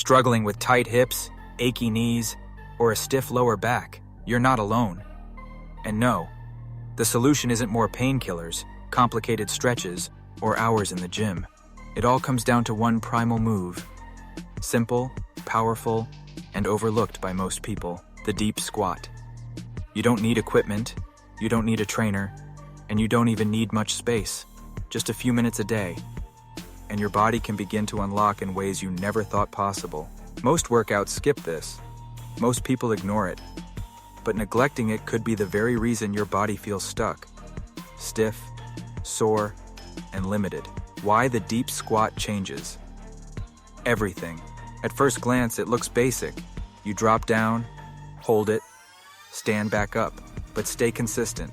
Struggling with tight hips, achy knees, or a stiff lower back, you're not alone. And no, the solution isn't more painkillers, complicated stretches, or hours in the gym. It all comes down to one primal move. Simple, powerful, and overlooked by most people: the deep squat. You don't need equipment, you don't need a trainer, and you don't even need much space. Just a few minutes a day, and your body can begin to unlock in ways you never thought possible. Most workouts skip this. Most people ignore it. But neglecting it could be the very reason your body feels stuck, stiff, sore, and limited. Why the deep squat changes everything. At first glance, it looks basic. You drop down, hold it, stand back up, but stay consistent.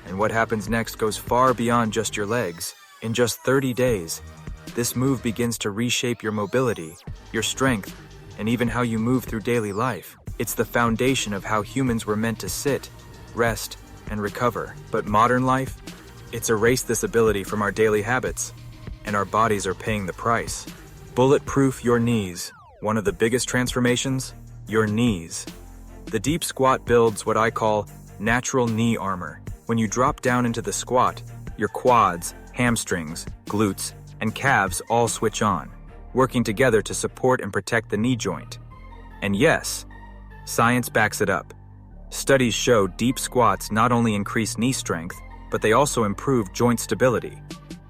And what happens next goes far beyond just your legs. In just 30 days, this move begins to reshape your mobility, your strength, and even how you move through daily life. It's the foundation of how humans were meant to sit, rest, and recover. But modern life, it's erased this ability from our daily habits, and our bodies are paying the price. Bulletproof your knees. One of the biggest transformations? Your knees. The deep squat builds what I call natural knee armor. When you drop down into the squat, your quads, hamstrings, glutes, and calves all switch on, working together to support and protect the knee joint. And yes, science backs it up. Studies show deep squats not only increase knee strength, but they also improve joint stability.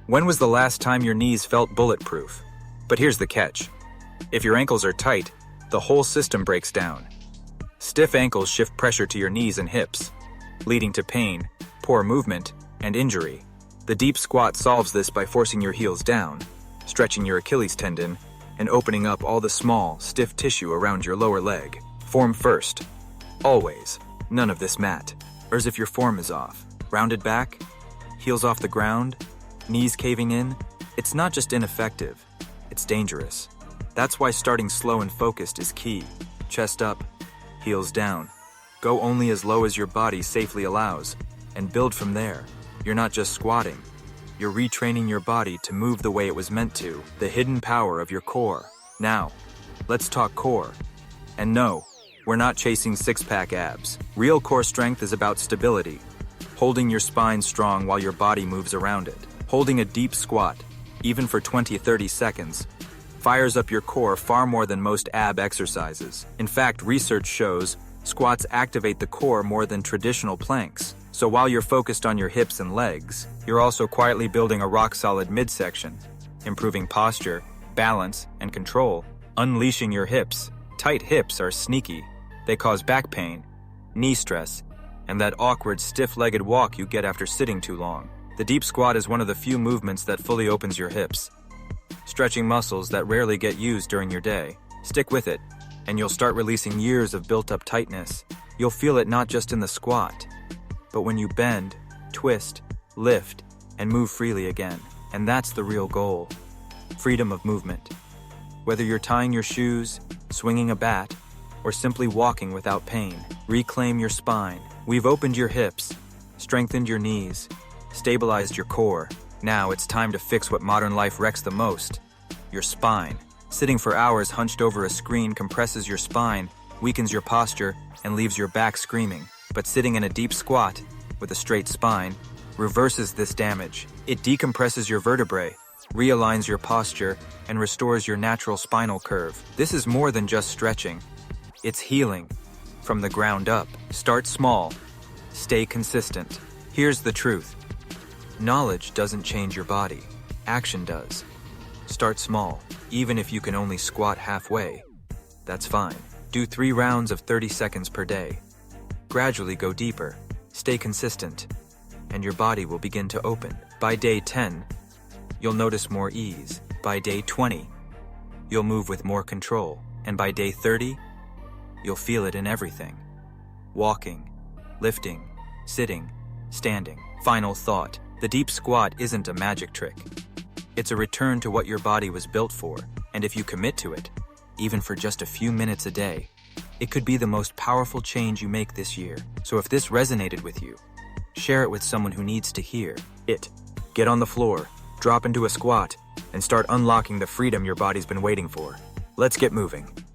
When was the last time your knees felt bulletproof? But here's the catch. If your ankles are tight, the whole system breaks down. Stiff ankles shift pressure to your knees and hips, leading to pain, poor movement, and injury. The deep squat solves this by forcing your heels down, stretching your Achilles tendon, and opening up all the small, stiff tissue around your lower leg. Form first. Always. None of this mat. Or as if your form is off. Rounded back, heels off the ground, knees caving in. It's not just ineffective, it's dangerous. That's why starting slow and focused is key. Chest up, heels down. Go only as low as your body safely allows, and build from there. You're not just squatting, you're retraining your body to move the way it was meant to, the hidden power of your core. Now, let's talk core. And no, we're not chasing six-pack abs. Real core strength is about stability, holding your spine strong while your body moves around it. Holding a deep squat, even for 20-30 seconds, fires up your core far more than most ab exercises. In fact, research shows squats activate the core more than traditional planks. So while you're focused on your hips and legs, you're also quietly building a rock-solid midsection, improving posture, balance, and control, unleashing your hips. Tight hips are sneaky. They cause back pain, knee stress, and that awkward stiff-legged walk you get after sitting too long. The deep squat is one of the few movements that fully opens your hips, stretching muscles that rarely get used during your day. Stick with it, and you'll start releasing years of built-up tightness. You'll feel it not just in the squat, but when you bend, twist, lift, and move freely again. And that's the real goal. Freedom of movement. Whether you're tying your shoes, swinging a bat, or simply walking without pain, reclaim your spine. We've opened your hips, strengthened your knees, stabilized your core. Now it's time to fix what modern life wrecks the most: your spine. Sitting for hours hunched over a screen compresses your spine, weakens your posture, and leaves your back screaming. But sitting in a deep squat, with a straight spine, reverses this damage. It decompresses your vertebrae, realigns your posture, and restores your natural spinal curve. This is more than just stretching. It's healing, from the ground up. Start small. Stay consistent. Here's the truth. Knowledge doesn't change your body. Action does. Start small. Even if you can only squat halfway, that's fine. Do 3 rounds of 30 seconds per day. Gradually go deeper. Stay consistent, and your body will begin to open. By day 10, you'll notice more ease. By day 20, you'll move with more control. And by day 30, you'll feel it in everything. Walking, lifting, sitting, standing. Final thought. The deep squat isn't a magic trick. It's a return to what your body was built for, and if you commit to it, even for just a few minutes a day, it could be the most powerful change you make this year. So if this resonated with you, share it with someone who needs to hear it. Get on the floor, drop into a squat, and start unlocking the freedom your body's been waiting for. Let's get moving.